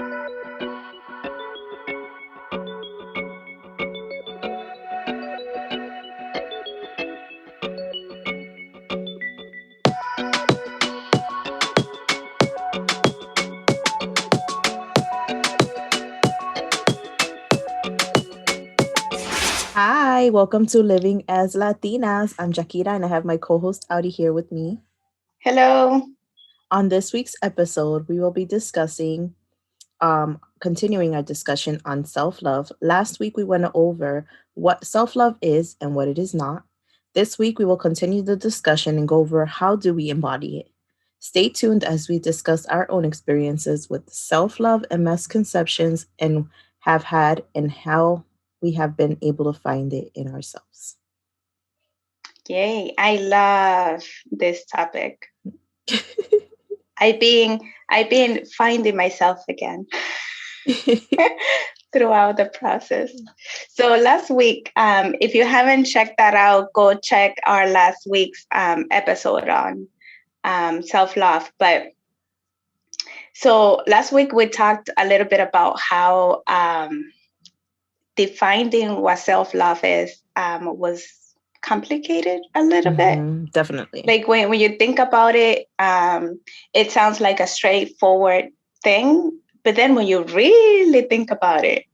Hi, welcome to Living as Latinas. I'm Jaquita and I have my co host Audi here with me. Hello. On this week's episode, we will be discussing, continuing our discussion on self love. Last week, we went over what self love is and what it is not. This week, we will continue the discussion and go over how do we embody it. Stay tuned as we discuss our own experiences with self love and misconceptions and have had and how we have been able to find it in ourselves. Yay. I love this topic. I've been finding myself again throughout the process. So last week, if you haven't checked that out, go check our last week's episode on self-love. But so last week we talked a little bit about how defining what self-love is was complicated a little bit. Definitely. Like when you think about it, it sounds like a straightforward thing. But then when you really think about it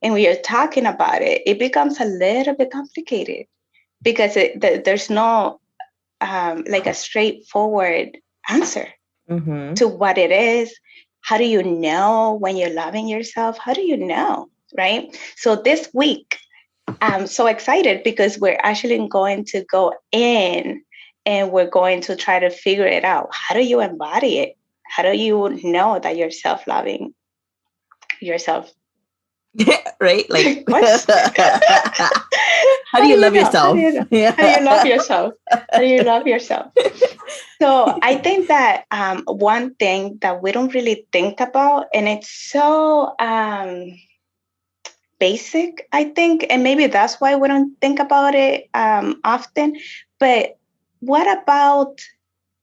and when you're talking about it, it becomes a little bit complicated because there's no like a straightforward answer to what it is. How do you know when you're loving yourself? How do you know? Right. So this week, I'm so excited because we're actually going to go in and we're going to try to figure it out. How do you embody it? How do you know that you're self-loving yourself? Right? Like, how How do do you you love know? How do yourself? you know? How do you love yourself? How do you love yourself? So I think that one thing that we don't really think about, and it's so basic, I think, and maybe that's why we don't think about it often. But what about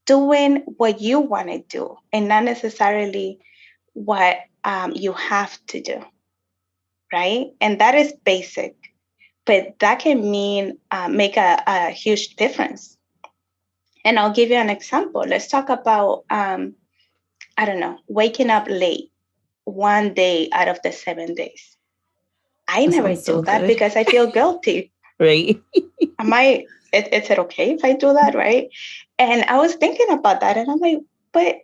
doing what you want to do and not necessarily what you have to do, right? And that is basic, but that can mean make a huge difference. And I'll give you an example. Let's talk about, I don't know, waking up late one day out of the 7 days. I That never sounds so do that good. because I feel guilty. Right? Am I, is it okay if I do that, right? And I was thinking about that and I'm like, but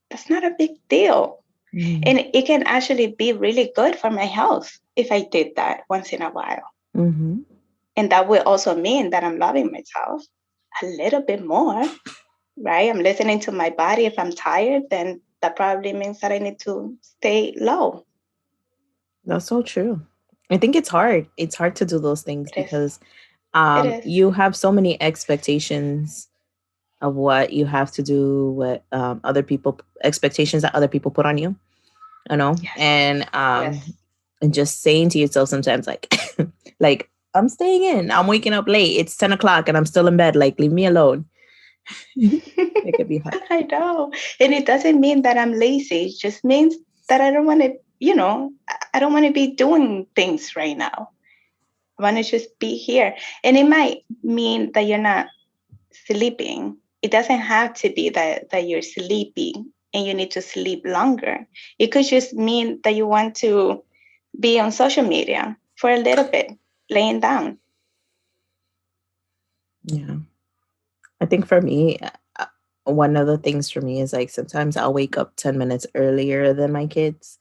that's not a big deal. And it can actually be really good for my health if I did that once in a while. Mm-hmm. And that will also mean that I'm loving myself a little bit more, right? I'm listening to my body. If I'm tired, then that probably means that I need to stay low. That's so true. I think it's hard. It's hard to do those things It is. because It is. you have so many expectations of what you have to do, what other people expectations that other people put on you, you know, Yes. and Yes. just saying to yourself sometimes like, like I'm staying in, I'm waking up late, it's 10 o'clock and I'm still in bed, like leave me alone. It could be hard. I know. And it doesn't mean that I'm lazy. It just means that I don't want to, I don't want to be doing things right now. I want to just be here. And it might mean that you're not sleeping. It doesn't have to be that you're sleeping and you need to sleep longer. It could just mean that you want to be on social media for a little bit, laying down. Yeah, I think for me, one of the things for me is like sometimes I'll wake up 10 minutes earlier than my kids.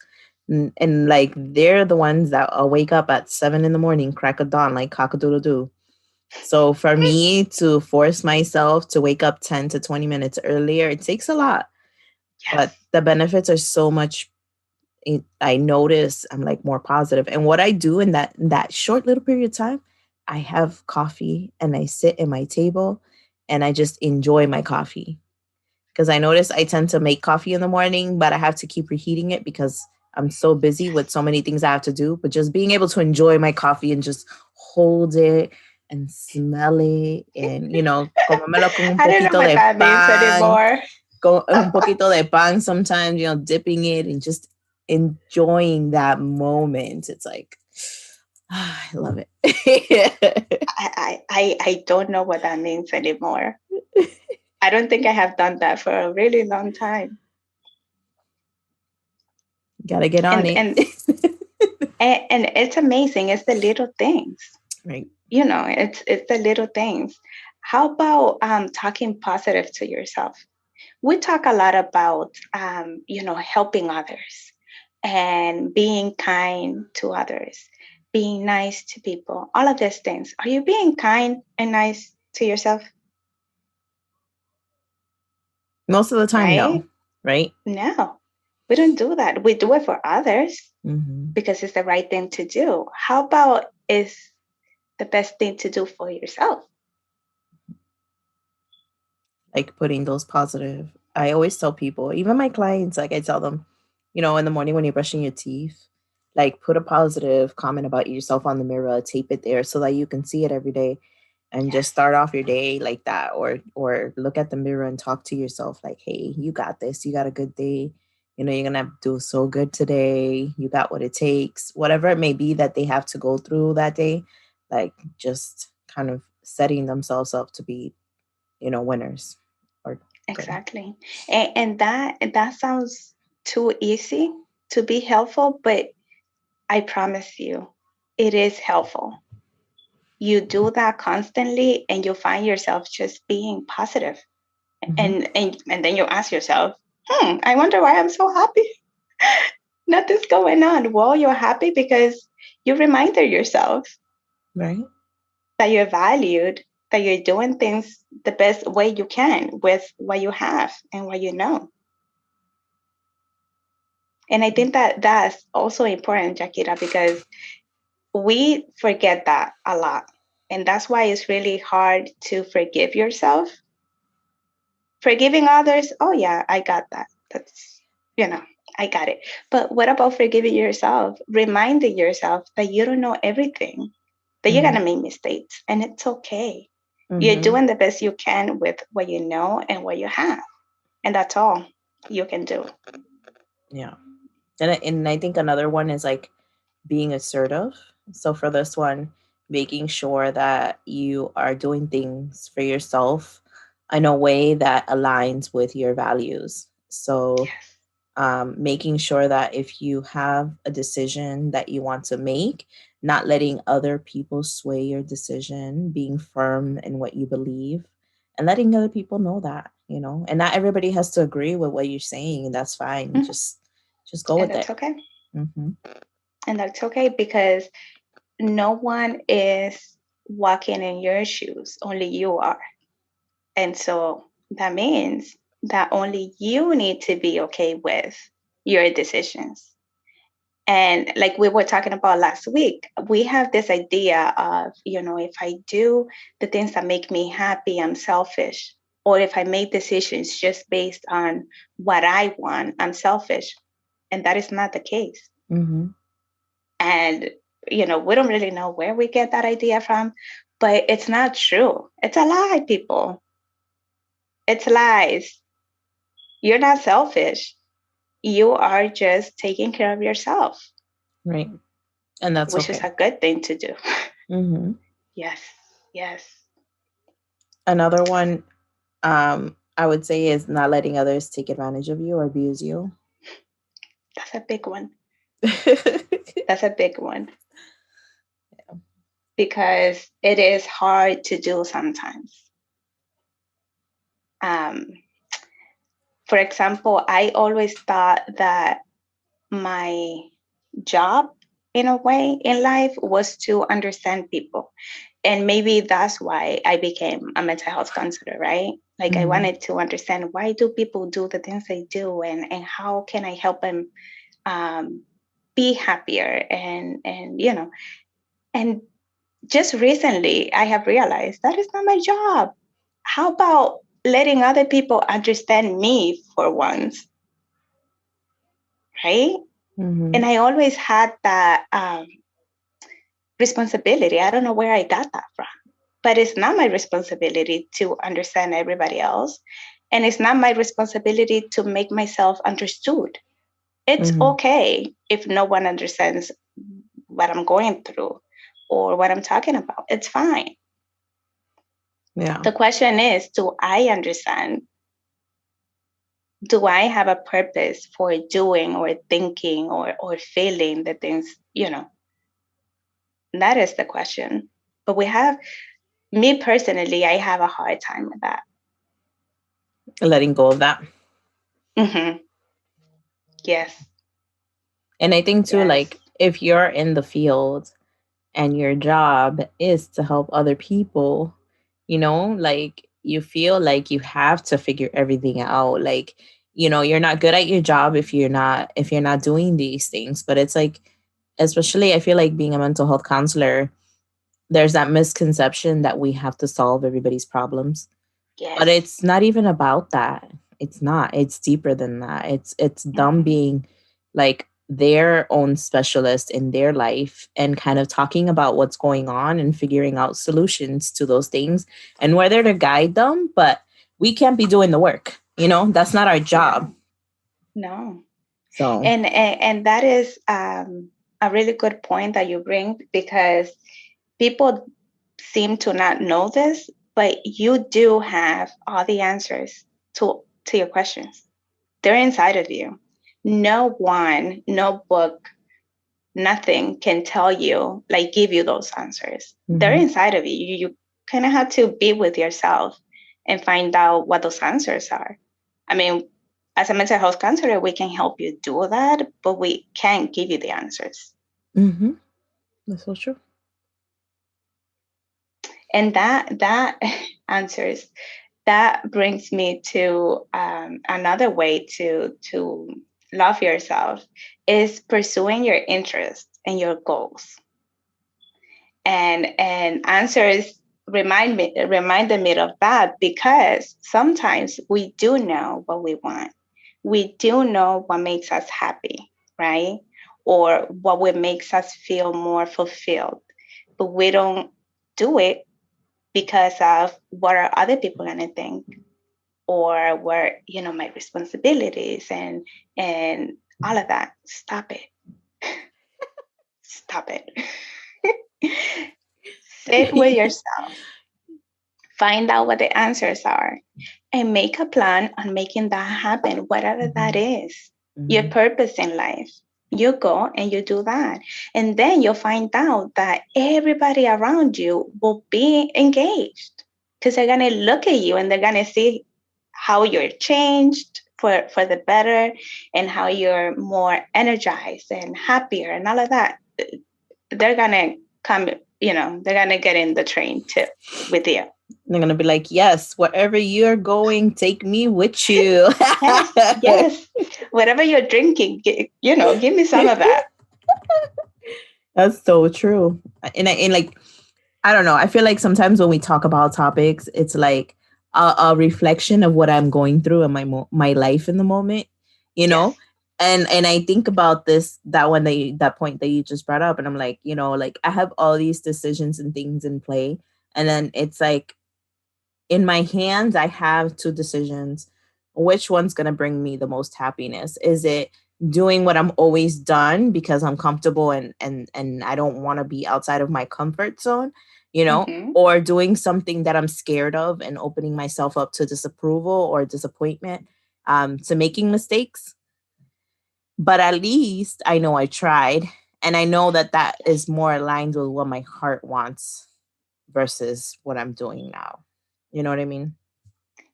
And like they're the ones that I'll wake up at 7 in the morning, crack of dawn, like cock a doodle doo. So for me to force myself to wake up 10 to 20 minutes earlier, it takes a lot. But Yes. the benefits are so much. I notice I'm like more positive. And what I do in that short little period of time, I have coffee and I sit at my table and I just enjoy my coffee. Because I notice I tend to make coffee in the morning, but I have to keep reheating it because I'm so busy with so many things I have to do. But just being able to enjoy my coffee and just hold it and smell it and, comérmelo con un I don't know poquito what de that means pan, anymore. un poquito de pan sometimes, dipping it and just enjoying that moment. It's like, I love it. I don't know what that means anymore. I don't think I have done that for a really long time. Gotta get on And it. and and it's amazing. It's the little things. Right. It's the little things. How about talking positive to yourself? We talk a lot about helping others and being kind to others, being nice to people, all of these things. Are you being kind and nice to yourself? Most of the time, Right? no. Right. No, we don't do that. We do it for others Mm-hmm. because it's the right thing to do. How about is the best thing to do for yourself? Like putting those positive. I always tell people, even my clients, like I tell them, in the morning when you're brushing your teeth, like put a positive comment about yourself on the mirror, tape it there so that you can see it every day and just Yes, start off your day like that, or look at the mirror and talk to yourself like, hey, you got this, you got a good day, you're gonna do so good today, you got what it takes, whatever it may be that they have to go through that day, like just kind of setting themselves up to be winners or good. exactly. And that sounds too easy to be helpful, but I promise you, it is helpful. You do that constantly and you find yourself just being positive. Hmm. And then you ask yourself, I wonder why I'm so happy. Nothing's going on. Well, you're happy because you reminded yourself Right. that you're valued, that you're doing things the best way you can with what you have and what you know. And I think that that's also important, Jakira, because we forget that a lot. And that's why it's really hard to forgive yourself. Forgiving others, oh, yeah, I got that. That's, you know, I got it. But what about forgiving yourself? Reminding yourself that you don't know everything, that you're going Hmm. to make mistakes, and it's okay. You're Hmm. doing the best you can with what you know and what you have. And that's all you can do. Yeah. And I think another one is like being assertive. So for this one, making sure that you are doing things for yourself in a way that aligns with your values. So Yes. making sure that if you have a decision that you want to make, not letting other people sway your decision, being firm in what you believe, and letting other people know that, and not everybody has to agree with what you're saying, and that's fine. Mhm. Just go And with that's it. okay. Hmm. And that's okay because no one is walking in your shoes, only you are. And so that means that only you need to be okay with your decisions. And like we were talking about last week, we have this idea of, if I do the things that make me happy, I'm selfish. Or if I make decisions just based on what I want, I'm selfish. And that is not the case. Hmm. And, we don't really know where we get that idea from, but it's not true. It's a lie, people. It's lies. You're not selfish. You are just taking care of yourself, Right. And that's which is okay. a good thing to do. Hmm. Yes, yes. Another one, I would say, is not letting others take advantage of you or abuse you. That's a big one. That's a big one because it is hard to do sometimes. Um, for example, I always thought that my job in a way in life was to understand people. And maybe that's why I became a mental health counselor, right? Like I Hmm. wanted to understand why do people do the things they do and how can I help them um, be happier and just recently I have realized that is not my job. How about letting other people understand me for once, right? Hmm. And I always had that responsibility. I don't know where I got that from, but it's not my responsibility to understand everybody else. And it's not my responsibility to make myself understood. It's Mm-hmm. okay if no one understands what I'm going through or what I'm talking about. It's fine. Yeah. The question is, do I understand? Do I have a purpose for doing or thinking or feeling the things, that is the question. But me personally, I have a hard time with that. Letting go of that. Hmm. Yes, And I think too, yes, like, if you're in the field and your job is to help other people, like, you feel like you have to figure everything out. Like, you're not good at your job if you're not doing these things. But it's like, especially I feel like being a mental health counselor, there's that misconception that we have to solve everybody's problems. But yes. it's not even about that. It's not. It's deeper than that. It's them Hmm. being like their own specialist in their life and kind of talking about what's going on and figuring out solutions to those things. And we're there to guide them, but we can't be doing the work. That's not our job. No, no. So, And that is a really good point that you bring, because people seem to not know this, but you do have all the answers to your questions. They're inside of you. No one, no book, nothing can tell you, like, give you those answers. They're mhm. inside of you. You kind of have to be with yourself and find out what those answers are. I mean, as a mental health counselor, we can help you do that, but we can't give you the answers. Mhm. That's so true. And that answers, that brings me to another way to love yourself, is pursuing your interests and your goals. And answers reminded me of that, because sometimes we do know what we want. We do know what makes us happy, right? Or what would makes us feel more fulfilled. But we don't do it because of what are other people gonna think, or what, my responsibilities and all of that. Stop it. Stop it. Sit with yourself, find out what the answers are, and make a plan on making that happen, whatever that Mhm. is. Your Mhm. purpose in life. You go and you do that. And then you'll find out that everybody around you will be engaged, because they're going to look at you and they're going to see how you're changed for the better, and how you're more energized and happier and all of that. They're going to come, they're going to get in the train too with you. They're gonna be like, yes, wherever you're going, take me with you. Yes, yes. Whatever you're drinking, give me some of that. That's so true. And like, I don't know. I feel like sometimes when we talk about topics, it's like a reflection of what I'm going through in my life in the moment, you know. Yes. And I think about that point that you just brought up, and I'm like, like, I have all these decisions and things in play, and then it's like, in my hands, I have two decisions. Which one's going to bring me the most happiness? Is it doing what I'm always done because I'm comfortable and I don't want to be outside of my comfort zone, Hmm. or doing something that I'm scared of and opening myself up to disapproval or disappointment, to making mistakes? But at least I know I tried, and I know that is more aligned with what my heart wants versus what I'm doing now. You know what I mean?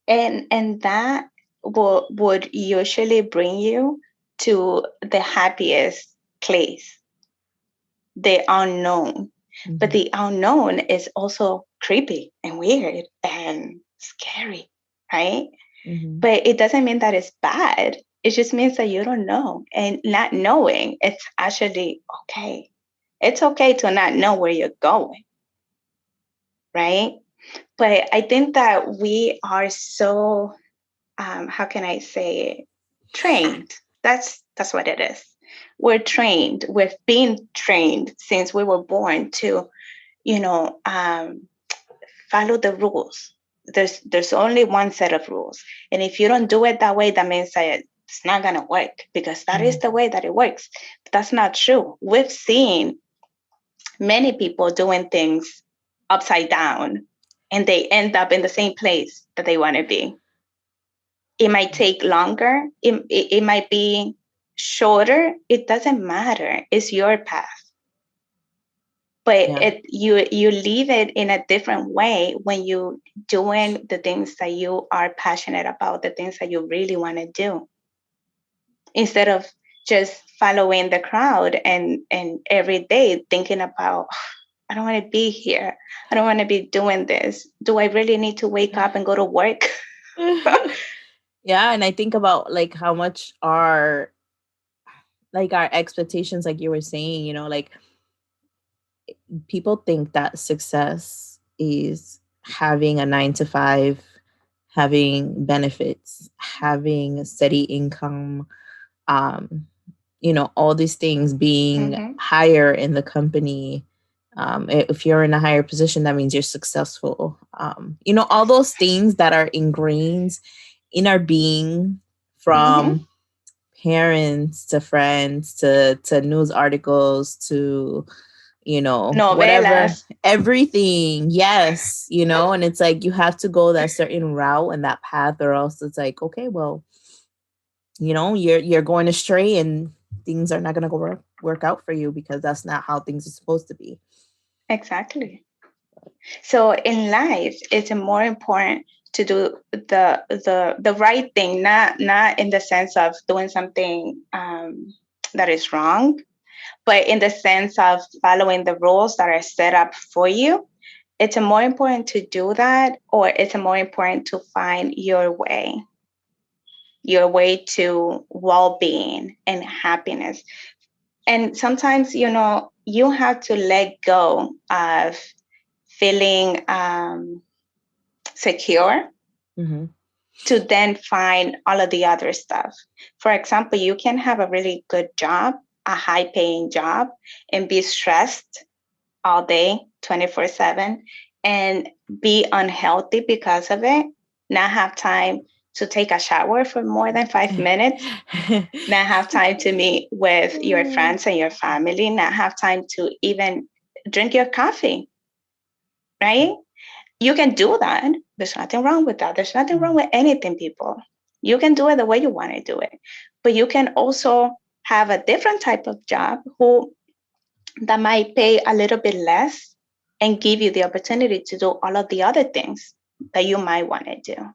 And that would usually bring you to the happiest place, the unknown. But Mhm, the unknown is also creepy and weird and scary, right? mhm, But it doesn't mean that it's bad. It just means that you don't know. And not knowing, it's actually okay. It's okay to not know where you're going, right? But I think that we are so, how can I say it, trained. That's what it is. We're trained. We've been trained since we were born to, you know, um, follow the rules. There's only one set of rules, and if you don't do it that way, that means that it's not going to work because that is Mm. the way that it works. But that's not true. We've seen many people doing things upside down and they end up in the same place that they want to be. It might take longer, it might be shorter. It doesn't matter. It's your path. But Yeah. you leave it in a different way when you doing the things that you are passionate about, the things that you really want to do, instead of just following the crowd and every day thinking about, I don't want to be here. I don't want to be doing this. Do I really need to wake up and go to work? Yeah, and I think about like how much our expectations, like you were saying, like people think that success is having a 9 to 5, having benefits, having a steady income, um, all these things, being Mm-hmm. higher in the company. If you're in a higher position, that means you're successful. All those things that are ingrained in our being, Mm-hmm. from parents to friends to news articles to whatever, Novelas. everything. Yes, and it's like you have to go that certain route and that path, or else it's like, okay, well, you're going astray, and things are not going to go work out for you, because that's not how things are supposed to be. Exactly. So in life, it's more important to do the right thing, not in the sense of doing something that is wrong, but in the sense of following the rules that are set up for you. It's more important to do that, or it's more important to find your way to well-being and happiness. And sometimes, you have to let go of feeling secure Mm-hmm. to then find all of the other stuff. For example, you can have a really good job, a high paying job, and be stressed all day, 24/7, and be unhealthy because of it, not have time to take a shower for more than 5 minutes, not have time to meet with your friends and your family, not have time to even drink your coffee, right? You can do that. There's nothing wrong with that. There's nothing wrong with anything, people. You can do it the way you want to do it. But you can also have a different type of job who that might pay a little bit less and give you the opportunity to do all of the other things that you might want to do.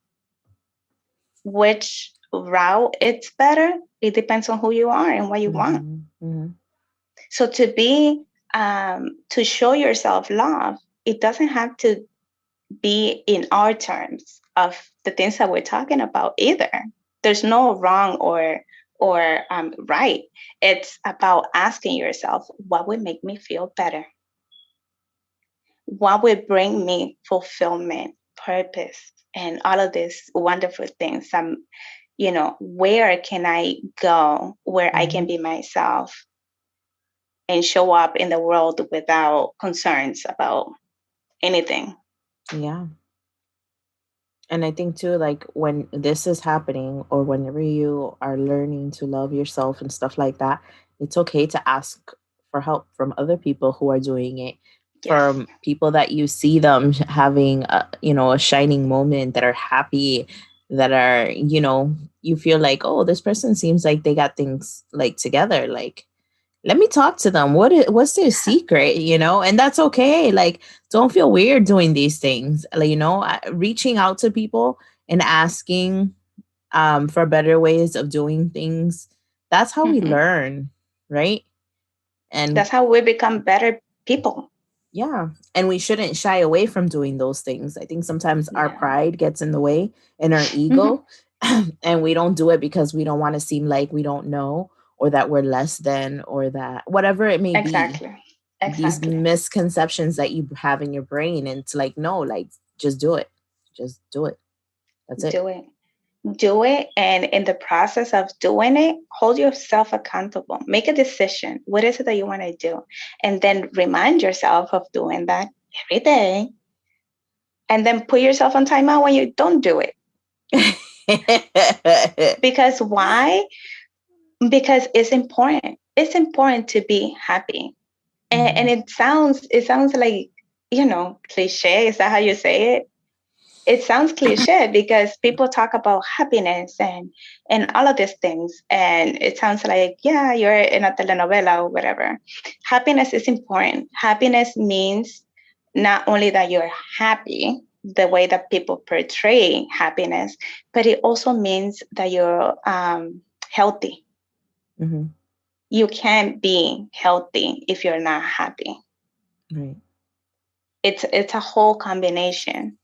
Which route it's better, it depends on who you are and what you want. Mm-hmm. Mm-hmm. So to show yourself love, it doesn't have to be in our terms of the things that we're talking about either. There's no wrong or right. It's about asking yourself, what would make me feel better? What would bring me fulfillment, purpose, and all of these wonderful things? Where can I go where I can Mm-hmm. be myself and show up in the world without concerns about anything? Yeah. And I think too, like when this is happening, or whenever you are learning to love yourself and stuff like that, it's okay to ask for help from other people who are doing it, Yes. from people that you see them having a shining moment, that are happy, that are, you feel like, oh, this person seems like they got things like together. Like, let me talk to them. What's their secret, and that's okay. Like, don't feel weird doing these things, like, reaching out to people and asking for better ways of doing things. That's how we Hmm. learn, right? And That's how we become better people. yeah, and we shouldn't shy away from doing those things. I think sometimes our No. pride gets in the way, and our Hmm. ego, and we don't do it because we don't want to seem like we don't know, or that we're less than, or that whatever it may be, Exactly. these Exactly. misconceptions that you have in your brain. And it's like, no, like, just do it. Just do it. That's it. Do it. Do it. And in the process of doing it, hold yourself accountable. Make a decision. What is it that you want to do? And then remind yourself of doing that every day. And then put yourself on timeout when you don't do it. Because why? Because it's important. It's important to be happy. And Mhm, it sounds like, cliche. Is that how you say it? It sounds cliche because people talk about happiness and all of these things, and it sounds like, yeah, you're in a telenovela or whatever. Happiness is important. Happiness means not only that you're happy the way that people portray happiness, but it also means that you're healthy. mhm, You can't be healthy if you're not happy. right. It's a whole combination.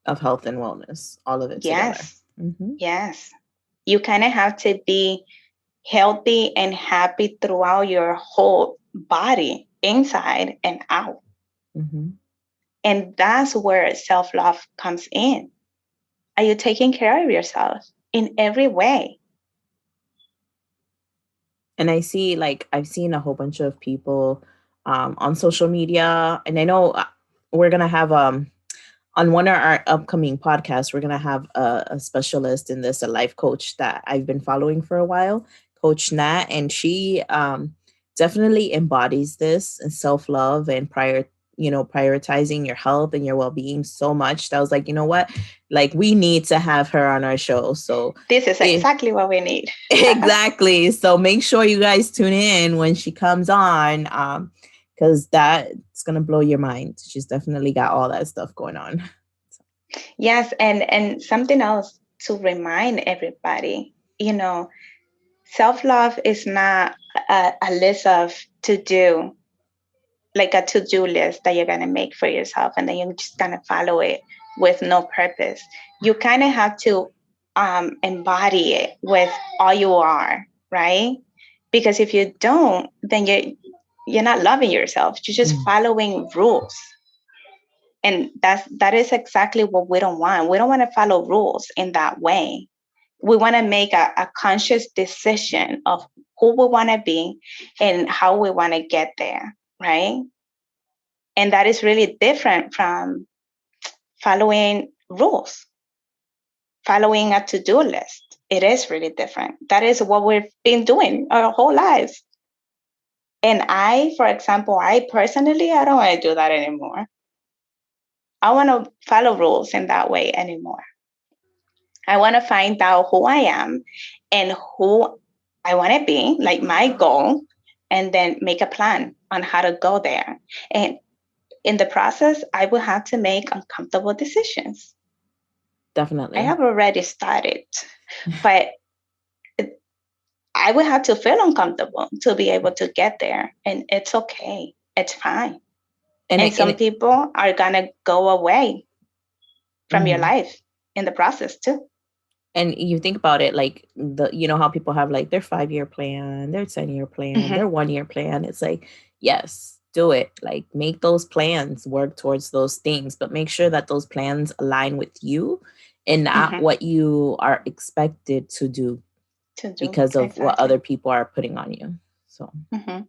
Of health and wellness, all of it together. Yes. Mhm, Yes. You kind of have to be healthy and happy throughout your whole body, inside and out. mhm. And that's where self love comes in. Are you taking care of yourself in every way? And I see, like, I've seen a whole bunch of people on social media, and I know we're gonna have on one of our upcoming podcasts, we're gonna have a specialist in this, a life coach that I've been following for a while, Coach Nat, and she definitely embodies this and self love and prioritizing your health and your well being so much that I was like, you know what, like we need to have her on our show. So This is if exactly what we need. exactly. So make sure you guys tune in when she comes on, because that's gonna blow your mind. She's definitely got all that stuff going on. Yes, and something else to remind everybody, self love is not a list of to do, like a to do list that you're going to make for yourself and then you're just going to follow it with no purpose. You kind of have to embody it with all you are, right? Because if you don't, then you're not loving yourself. You're just Mm, following rules. And that is exactly what we don't want. We don't want to follow rules in that way. We want to make a conscious decision of who we want to be and how we want to get there, right? And that is really different from following rules, following a to do list. It is really different. That is what we've been doing our whole lives. And for example, I personally, I don't want to do that anymore. I want to follow rules in that way anymore. I want to find out who I am and who I want to be, like my goal, and then make a plan on how to go there. And in the process, I will have to make uncomfortable decisions. I definitely. have already started, but I will have to feel uncomfortable to be able to get there. And it's okay. It's fine. And And it, and some it, people are going to go away from your mhm. life in the process too. And you think about it, like how people have like their 5 year plan, their 10 year plan, Hmm. their 1 year plan. It's like, yes, do it. Like make those plans, work towards those things, but make sure that those plans align with you and not Hmm. what you are expected to do To do because of what exactly. other people are putting on you. So, Hmm.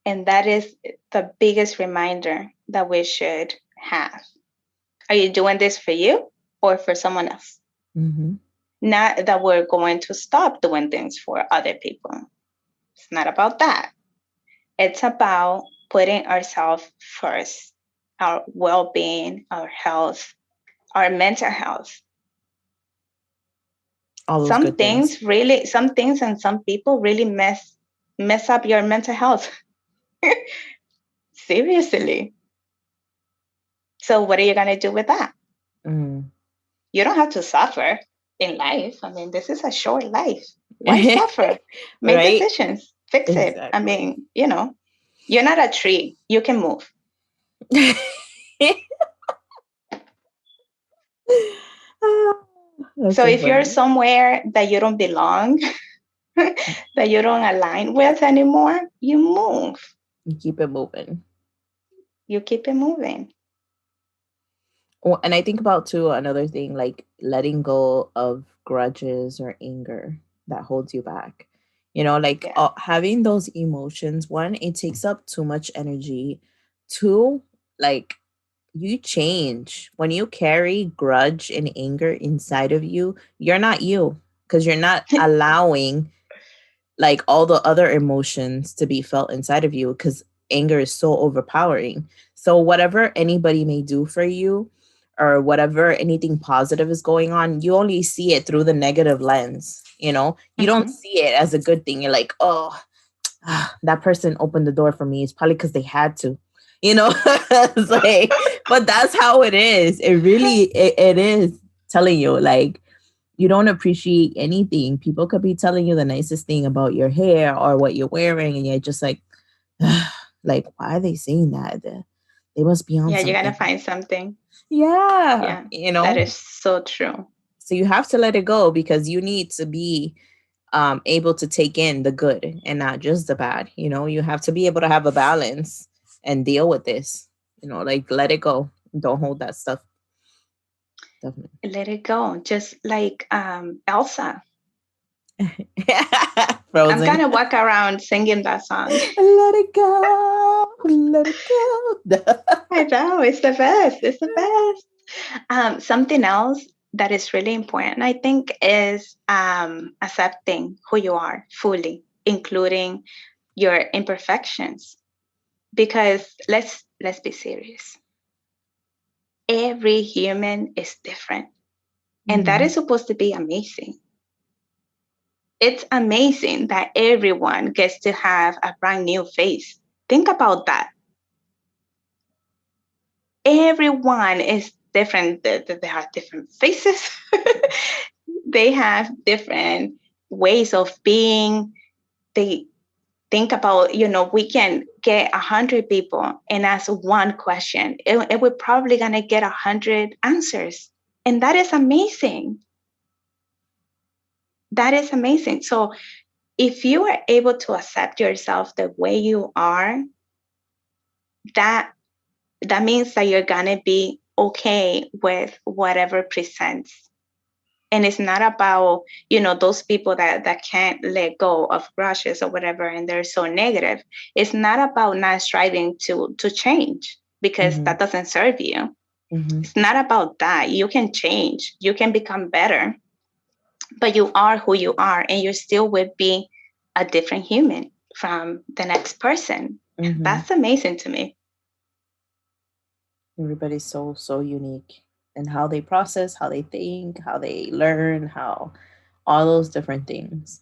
And that is the biggest reminder that we should have. Are you doing this for you or for someone else? mhm. Not that we're going to stop doing things for other people. It's not about that. It's about putting ourselves first, our well being, our health, our mental health. All those Some good things. things really, some things and some people really mess up your mental health. Seriously. So what are you gonna do with that? Mm. You don't have to suffer in life. I mean, this is a short life. Why suffer? Make Right? decisions, fix it. I Exactly. mean, you're not a tree. You can move. Ah, that's So so if you're funny. somewhere that you don't belong, that you don't align with anymore, you move. You keep it moving. You keep it moving. Well, and I think about too another thing, like letting go of grudges or anger that holds you back. Like Yeah. having those emotions. One, it takes up too much energy. Two, like you change. When you carry grudge and anger inside of you, you're not you, because you're not allowing like all the other emotions to be felt inside of you, because anger is so overpowering. So whatever anybody may do for you, or whatever anything positive is going on, you only see it through the negative lens. You don't Mhm. see it as a good thing. You're like, oh, that person opened the door for me. It's probably because they had to. It's like, but that's how it is. It is telling you, like, you don't appreciate anything. People could be telling you the nicest thing about your hair or what you're wearing, and you're just like, why are they saying that? They must be on Yeah, you gotta something. find something. Yeah, Yeah, that is so true. so you have to let it go, because you need to be able to take in the good and not just the bad. You have to be able to have a balance and deal with this. Like, let it go. Don't hold that stuff. Definitely. Let it go. Just like Elsa. I'm Frozen. gonna walk around singing that song. Let it go. Let it go. I know, it's the best. It's the best. Something else that is really important, I think, is accepting who you are fully, including your imperfections. Because let's be serious. Every human is different, and that Mhm. is supposed to be amazing. It's amazing that everyone gets to have a brand new face. Think about that. Everyone is different. They have different faces. They have different ways of being. They think about, we can get 100 people and ask one question, and we're probably going to get 100 answers. And that is amazing. That is amazing. So if you are able to accept yourself the way you are, that that means that you're going to be okay with whatever presents. And it's not about, those people that can't let go of grudges or whatever, and they're so negative. It's not about not striving to change, because Mhm. that doesn't serve you. Mhm. It's not about that. You can change, you can become better, but you are who you are, and you still would be a different human from the next person. And Mhm. that's amazing to me. Everybody's so unique, and how they process, how they think, how they learn, how all those different things.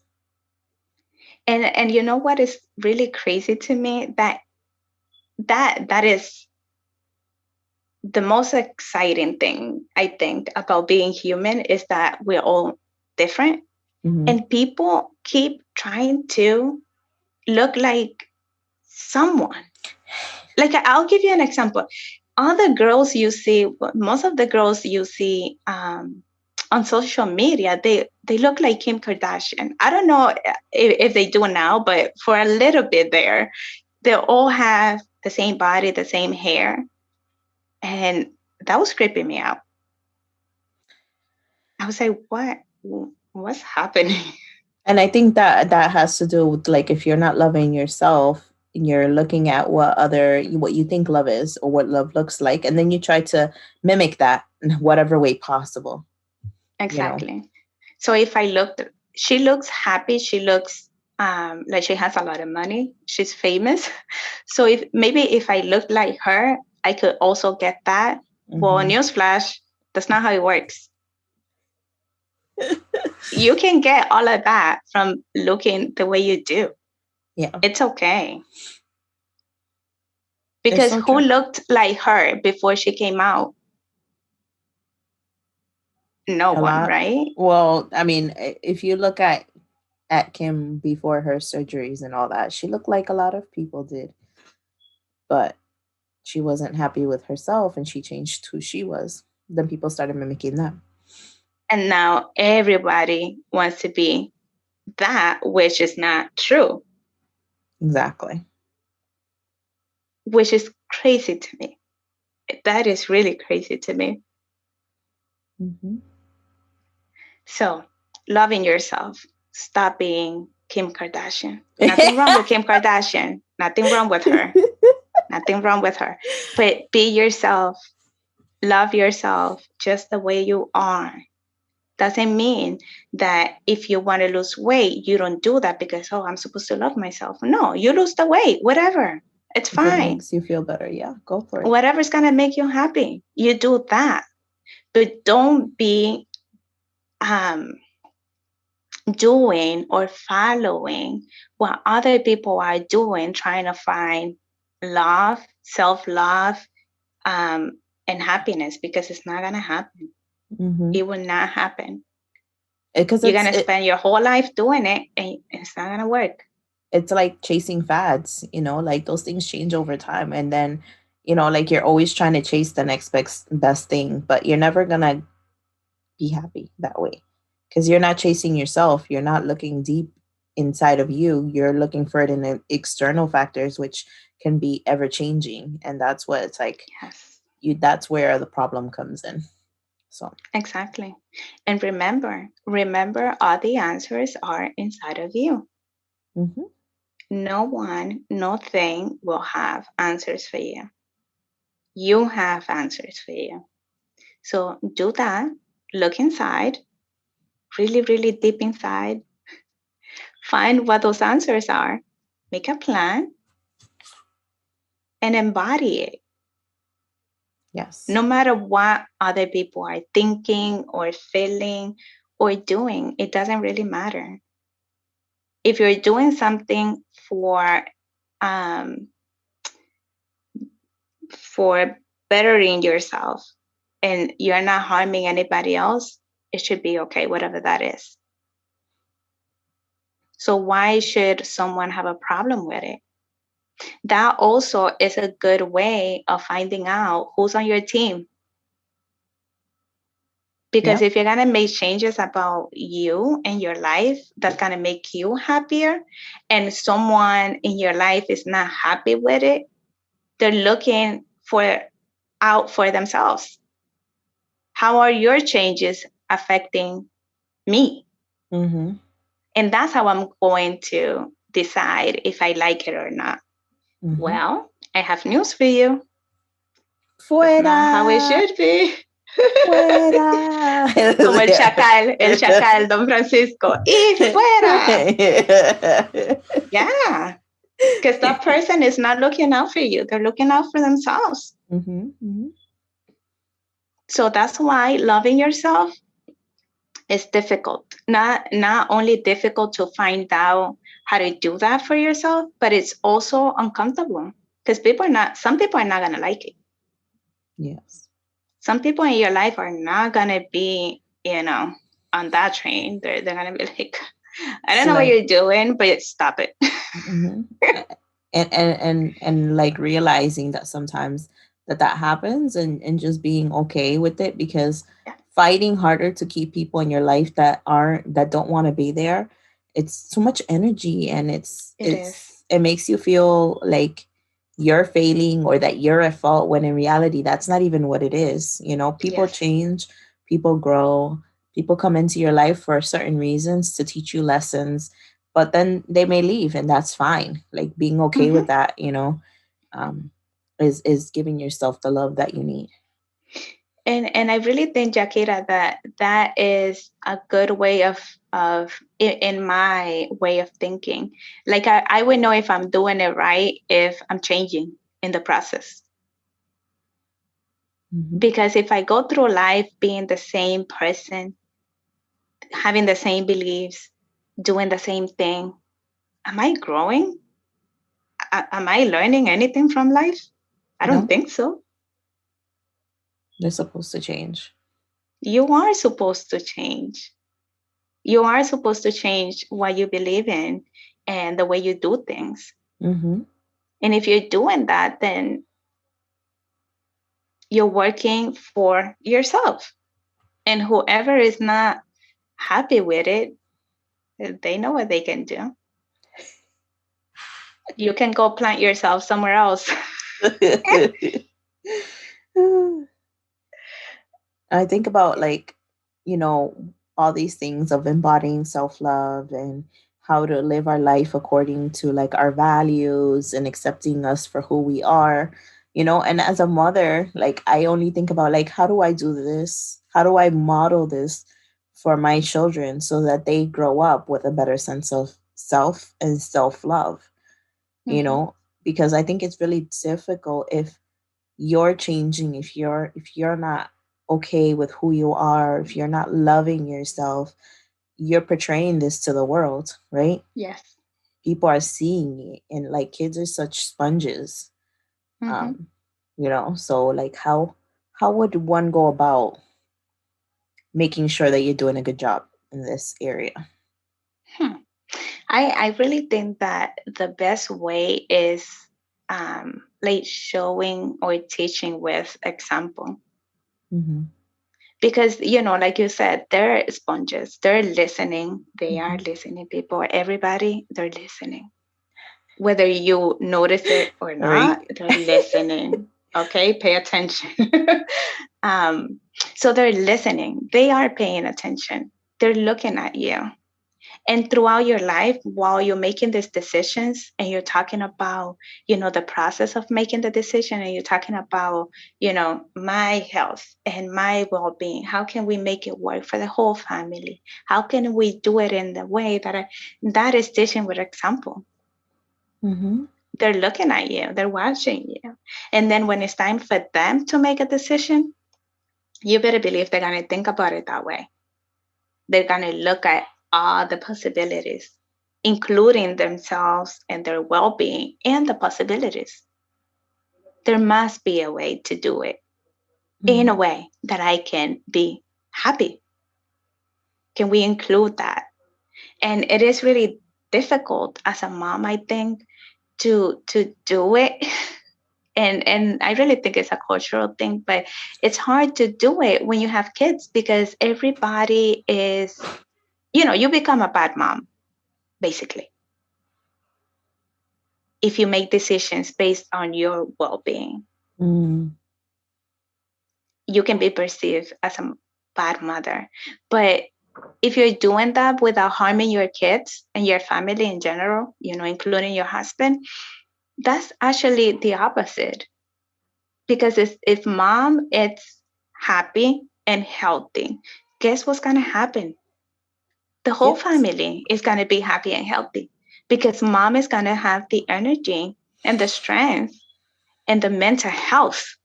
And you know what is really crazy to me? That is the most exciting thing, I think, about being human, is that we're all different, Mhm. and people keep trying to look like someone. Like, I'll give you an example. All the girls you see, most of the girls you see on social media, they look like Kim Kardashian. I don't know if they do now, but for a little bit there, they all have the same body, the same hair, and that was creeping me out. I was like, what's happening? And I think that has to do with, like, if you're not loving yourself, you're looking at what you think love is, or what love looks like, and then you try to mimic that in whatever way possible. You know. Exactly. So if I looked, she looks happy. She looks like she has a lot of money. She's famous. So if I looked like her, I could also get that. Well, Hmm. newsflash, that's not how it works. You can get all of that from looking the way you do. Yeah, It's okay. it's Because so who true. looked like her before she came out? No A one, lot. right? Well, I mean, if you look at Kim before her surgeries and all that, she looked like a lot of people did, but she wasn't happy with herself, and she changed who she was. Then people started mimicking that. And now everybody wants to be that, which is not true, Exactly. which is crazy to me. That is really crazy to me. Hmm. So, loving yourself, stop being Kim Kardashian. Nothing wrong with Kim Kardashian. Nothing wrong with her. Nothing wrong with her. But be yourself. Love yourself just the way you are. Doesn't mean that if you want to lose weight, you don't do that because, oh, I'm supposed to love myself. No, you lose the weight, whatever. It's If it fine. makes you feel better, yeah, go for it. Whatever's going to make you happy, you do that. But don't be um, doing or following what other people are doing, trying to find love, self love, and happiness, because it's not going to happen. Mm-hmm. It will not happen. Because You're going to spend your whole life doing it and it's not going to work. it's like chasing fads, like those things change over time. And then, like you're always trying to chase the next best thing, but you're never going to be happy that way because you're not chasing yourself. You're not looking deep inside of you. You're looking for it in external factors, which can be ever changing. And that's what it's like. Yes, That's where the problem comes in. So, exactly. And remember, all the answers are inside of you. mm-hmm. No one, no thing will have answers for you. You have answers for you. So do that. Look inside, really, really deep inside. Find what those answers are. Make a plan and embody it. Yes. No matter what other people are thinking or feeling or doing, it doesn't really matter. If you're doing something um, for bettering yourself and you're not harming anybody else, it should be okay, whatever that is. So why should someone have a problem with it? That also is a good way of finding out who's on your team. Because Yeah. if you're going to make changes about you and your life, that's going to make you happier, and someone in your life is not happy with it, they're looking for out for themselves. How are your changes affecting me? Mm-hmm. And that's how I'm going to decide if I like it or not. Mm-hmm. Well, I have news for you. It's not how it Fuera. should be. Fuera. Como el chacal, Don Francisco. Y fuera. Yeah. Because that person is not looking out for you. They're looking out for themselves. Mm-hmm. Mm-hmm. So that's why loving yourself is difficult. Not only difficult to find out how to do that for yourself, but it's also uncomfortable. Because some people are not gonna like it. Yes. Some people in your life are not gonna be, on that train. They're gonna be like, I don't know what Like, you're doing, but stop it. mm-hmm. And like realizing that sometimes that happens, and just being okay with it, because Yeah, fighting harder to keep people in your life that don't want to be there, it's too much energy, and it is. it makes you feel like you're failing or that you're at fault, when in reality that's not even what it is. People Yes. change, people grow, people come into your life for certain reasons to teach you lessons, but then they may leave, and that's fine. Like, being okay with Hmm. that, um, is giving yourself the love that you need. And I really think, Jakira, that that is a good way in my way of thinking. Like I would know if I'm doing it right if I'm changing in the process. Mm-hmm. Because if I go through life being the same person, having the same beliefs, doing the same thing, am I growing? Am I learning anything from life? I don't No, think so. they're supposed to change. You are supposed to change. You are supposed to change what you believe in and the way you do things. Mm-hmm. And if you're doing that, then you're working for yourself. And whoever is not happy with it, they know what they can do. You can go plant yourself somewhere else. I think about, like, you know, all these things of embodying self-love and how to live our life according to like our values and accepting us for who we are. And as a mother, like I only think about like, how do I do this? How do I model this for my children so that they grow up with a better sense of self and self-love, you Mm-hmm. know? Because I think it's really difficult if you're changing, if you're not okay with who you are, if you're not loving yourself, you're portraying this to the world, right? Yes. People are seeing it, and like kids are such sponges. Mm-hmm. um so like how would one go about making sure that you're doing a good job in this area? Hmm. I really think that the best way is like showing or teaching with example. Mm-hmm. Because, like you said, they're sponges. They're listening. They are Mm-hmm. listening, people. Everybody, they're listening. Whether you notice it or not, Right. they're listening. Okay, pay attention. um, so they're listening. They are paying attention. They're looking at you. And throughout your life, while you're making these decisions and you're talking about, the process of making the decision, and you're talking about, my health and my well-being, how can we make it work for the whole family? How can we do it in the way that is teaching with example? Mm-hmm. They're looking at you, they're watching you. And then when it's time for them to make a decision, you better believe they're going to think about it that way. They're going to look at all the possibilities, including themselves and their well being and the possibilities. There must be a way to do it in a Mm-hmm. way that I can be happy. Can we include that? And it is really difficult as a mom, I think, to do it. And I really think it's a cultural thing, but it's hard to do it when you have kids because everybody is, you become a bad mom, basically, if you make decisions based on your well-being. Mm-hmm. You can be perceived as a bad mother. But if you're doing that without harming your kids and your family in general, including your husband, that's actually the opposite. Because if mom is happy and healthy, guess what's going to happen? The whole Kids. family is going to be happy and healthy because mom is going to have the energy and the strength and the mental health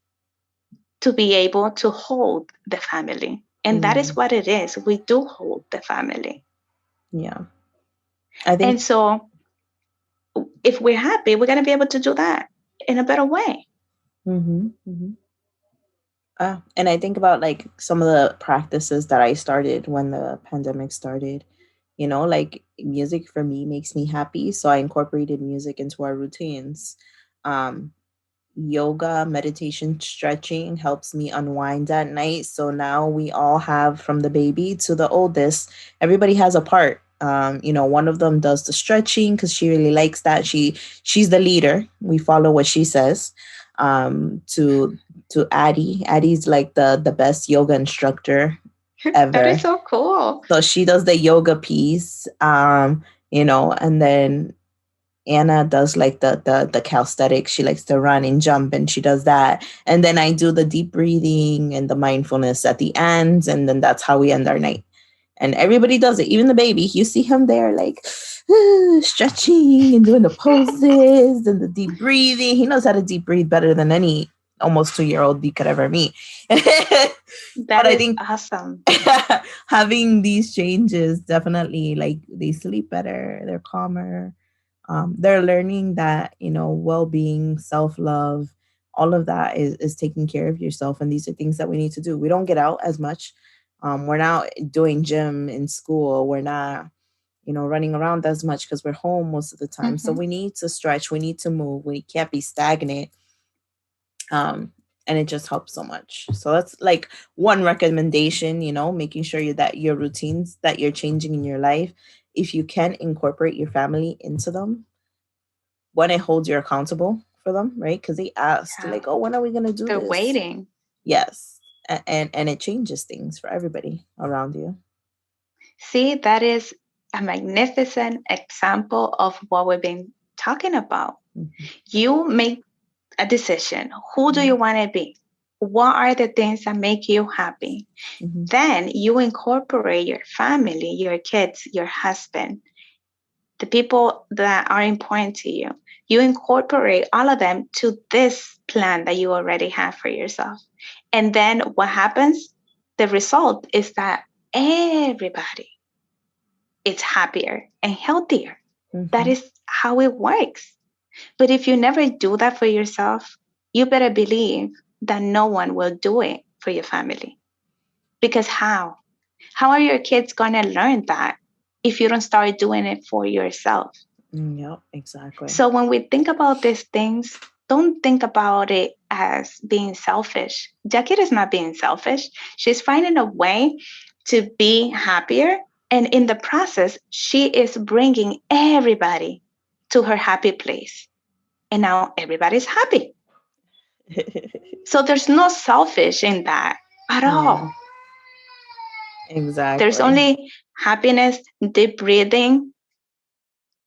to be able to hold the family. And that is Mm, what it is. We do hold the family. yeah, I And think. so if we're happy, we're going to be able to do that in a better way. Mm-hmm. Mm-hmm. And I think about like some of the practices that I started when the pandemic started. Like music for me makes me happy, so I incorporated music into our routines. Um, Yoga, meditation, stretching helps me unwind at night. So now we all have, from the baby to the oldest, everybody has a part. One of them does the stretching because she really likes that. She's the leader. We follow what she says. To Addie. Addie's like the best yoga instructor That is ever. so cool. So she does the yoga piece. And then Anna does like the calisthenics. She likes to run and jump, and she does that. And then I do the deep breathing and the mindfulness at the end, and then that's how we end our night. And everybody does it, even the baby. You see him there, like stretching and doing the poses and the deep breathing. He knows how to deep breathe better than any almost 2-year old you could ever meet. That But I is think awesome. having these changes definitely, like, they sleep better, they're calmer, they're learning that well-being, self-love, all of that is taking care of yourself, and these are things that we need to do. We don't get out as much. We're not doing gym in school. We're not running around as much because we're home most of the time. So Hmm. we need to stretch, we need to move, we can't be stagnant. um and it just helps so much. So that's like one recommendation, making sure that your routines that you're changing in your life, if you can incorporate your family into them, when it holds you accountable for them, right? Because they ask, Yeah. like, oh, when are we going to do They're this? waiting. Yes. And it changes things for everybody around you. See, that is a magnificent example of what we've been talking about. Mhm. You make a decision. Who do you want to be? What are the things that make you happy? Mm-hmm. Then you incorporate your family, your kids, your husband, the people that are important to you. You incorporate all of them to this plan that you already have for yourself. And then what happens? The result is that everybody is happier and healthier. That Mm-hmm. is how it works. But if you never do that for yourself, you better believe that no one will do it for your family. Because how? How are your kids going to learn that if you don't start doing it for yourself? Yeah, exactly. So when we think about these things, don't think about it as being selfish. Jackie is not being selfish. She's finding a way to be happier. And in the process, she is bringing everybody to her happy place. And now everybody's happy. So there's no selfish in that at Yeah, all. There's exactly. only happiness, deep breathing,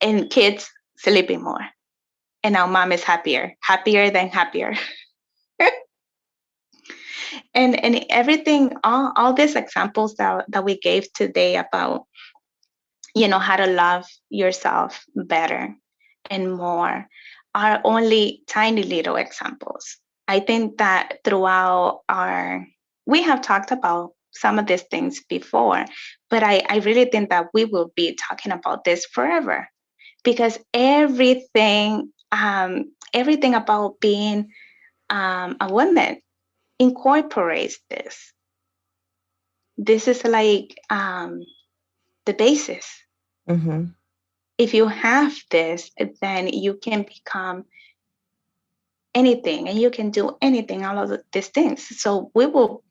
and kids sleeping more. And now mom is happier, happier than happier. And everything, all these examples that we gave today about, how to love yourself better and more are only tiny little examples. I think that throughout we have talked about some of these things before, but I really think that we will be talking about this forever because everything about being a woman incorporates this. This is like the basis. Mm-hmm. If you have this, then you can become anything and you can do anything, all of these things. So we will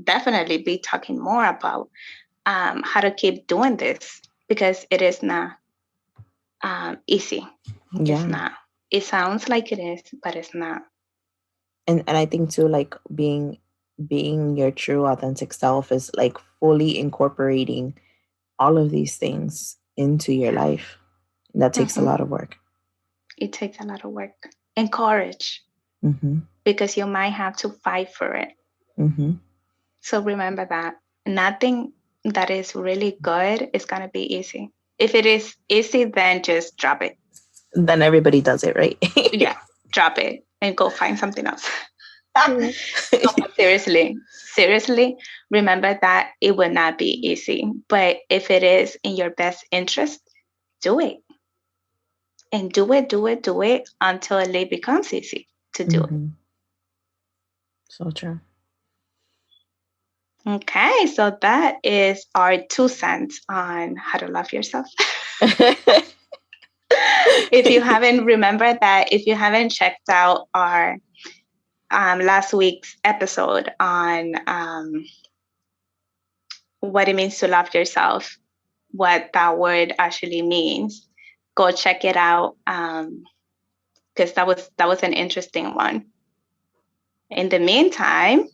definitely be talking more about how to keep doing this because it is not easy. It's Yeah. not. It sounds like it is, but it's not. And I think too, like being your true authentic self is like fully incorporating all of these things into your Yeah. life. And that takes a Hmm. lot of work. It takes a lot of work and courage Mm-hmm. because you might have to fight for it. Mm-hmm. So remember that nothing that is really good is going to be easy. If it is easy, then just drop it. Then everybody does it, right? Yeah, drop it and go find something else. Yeah. No, but seriously, remember that it will not be easy. But if it is in your best interest, do it. And do it until it becomes easy to do it. Mm-hmm. So true. Okay, so that is our 2 cents on how to love yourself. If you haven't remembered that, if you haven't checked out our last week's episode on what it means to love yourself, what that word actually means, go check it out because that was an interesting one. In the meantime,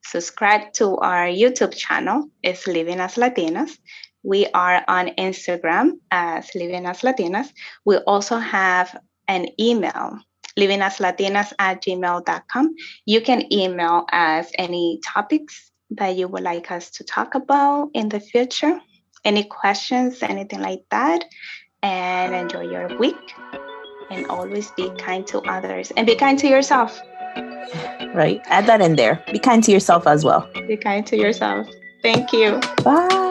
subscribe to our YouTube channel. It's Living as Latinas. We are on Instagram as Living as Latinas. We also have an email, livingaslatinas@gmail.com. You can email us any topics that you would like us to talk about in the future, any questions, anything like that. And enjoy your week. And always be kind to others and be kind to yourself. Right? Add that in there. Be kind to yourself as well. Be kind to yourself. Thank you. Bye.